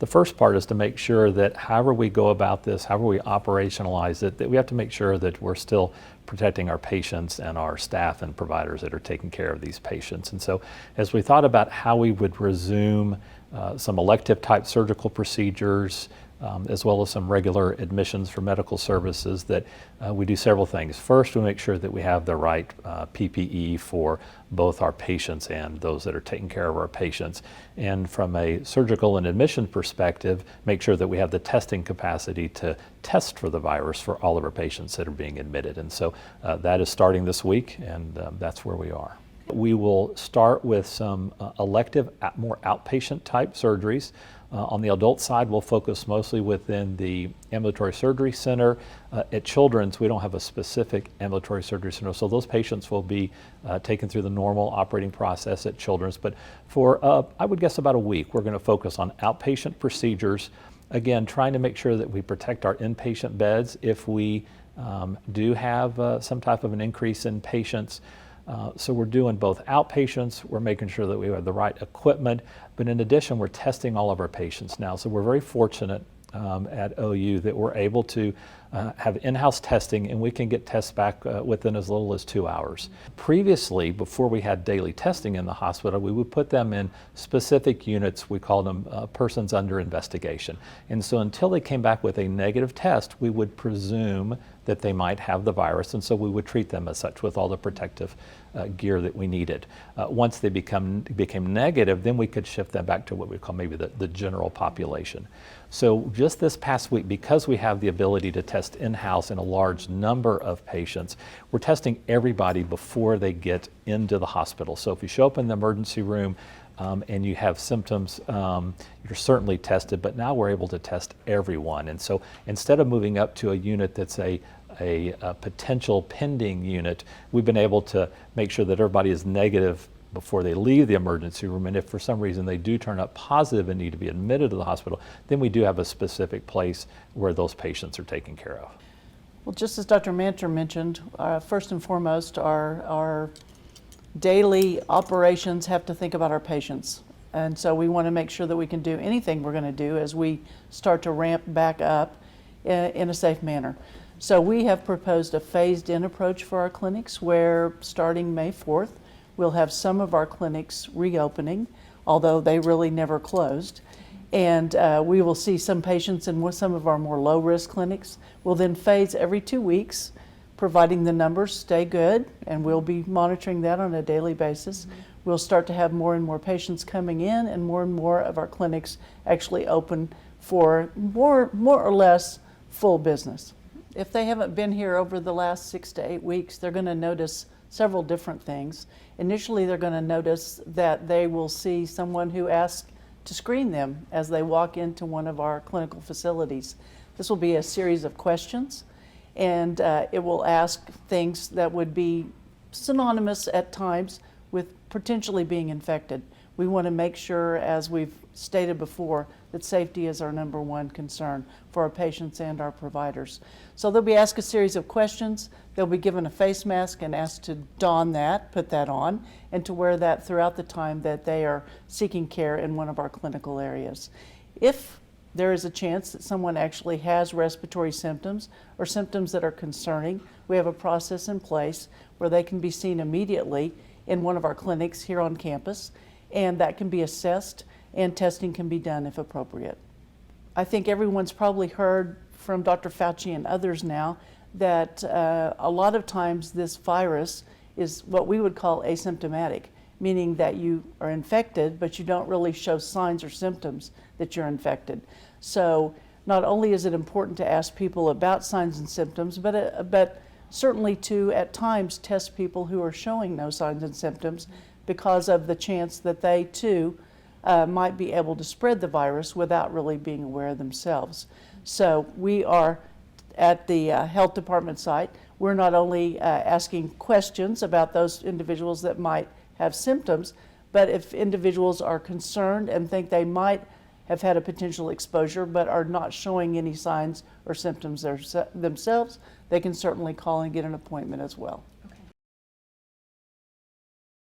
The first part is to make sure that however we go about this, however we operationalize it, that we have to make sure that we're still protecting our patients and our staff and providers that are taking care of these patients. And so as we thought about how we would resume some elective type surgical procedures, as well as some regular admissions for medical services, that we do several things. First, we make sure that we have the right PPE for both our patients and those that are taking care of our patients. And from a surgical and admission perspective, make sure that we have the testing capacity to test for the virus for all of our patients that are being admitted. And so that is starting this week, and that's where we are. We will start with some elective, more outpatient type surgeries. On the adult side, we'll focus mostly within the ambulatory surgery center. At Children's, we don't have a specific ambulatory surgery center, so those patients will be taken through the normal operating process at Children's. But for, I would guess, about a week, we're going to focus on outpatient procedures. Again, trying to make sure that we protect our inpatient beds if we do have some type of an increase in patients. So we're doing both outpatients, we're making sure that we have the right equipment, but in addition, we're testing all of our patients now. So we're very fortunate at OU that we're able to have in-house testing, and we can get tests back within as little as 2 hours. Previously, before we had daily testing in the hospital, we would put them in specific units. We called them persons under investigation. And so until they came back with a negative test, we would presume that they might have the virus, and so we would treat them as such with all the protective gear that we needed. Once they became negative, then we could shift them back to what we call maybe the general population. So just this past week, because we have the ability to test in-house in a large number of patients, we're testing everybody before they get into the hospital. So if you show up in the emergency room and you have symptoms, you're certainly tested, but now we're able to test everyone. And so instead of moving up to a unit that's a potential pending unit, we've been able to make sure that everybody is negative before they leave the emergency room, and if for some reason they do turn up positive and need to be admitted to the hospital, then we do have a specific place where those patients are taken care of. Well, just as Dr. Manter mentioned, first and foremost, our daily operations have to think about our patients. And so we want to make sure that we can do anything we're going to do as we start to ramp back up in a safe manner. So we have proposed a phased-in approach for our clinics where starting May 4th, we'll have some of our clinics reopening, although they really never closed. And we will see some patients in some of our more low-risk clinics. We'll then phase every 2 weeks, providing the numbers stay good, and we'll be monitoring that on a daily basis. We'll start to have more and more patients coming in, and more of our clinics actually open for more or less full business. If they haven't been here over the last 6 to 8 weeks, they're going to notice several different things. Initially, they're going to notice that they will see someone who asks to screen them as they walk into one of our clinical facilities. This will be a series of questions, and it will ask things that would be synonymous at times with potentially being infected. We want to make sure, as we've stated before, that safety is our #1 concern for our patients and our providers. So they'll be asked a series of questions. They'll be given a face mask and asked to don that, put that on, and to wear that throughout the time that they are seeking care in one of our clinical areas. If there is a chance that someone actually has respiratory symptoms or symptoms that are concerning, we have a process in place where they can be seen immediately in one of our clinics here on campus, and that can be assessed and testing can be done if appropriate. I think everyone's probably heard from Dr. Fauci and others now that a lot of times this virus is what we would call asymptomatic, meaning that you are infected, but you don't really show signs or symptoms that you're infected. So not only is it important to ask people about signs and symptoms, but certainly to, at times, test people who are showing no signs and symptoms because of the chance that they, too, might be able to spread the virus without really being aware themselves. So we are, at the health department site, we're not only asking questions about those individuals that might have symptoms, but if individuals are concerned and think they might have had a potential exposure but are not showing any signs or symptoms themselves, they can certainly call and get an appointment as well.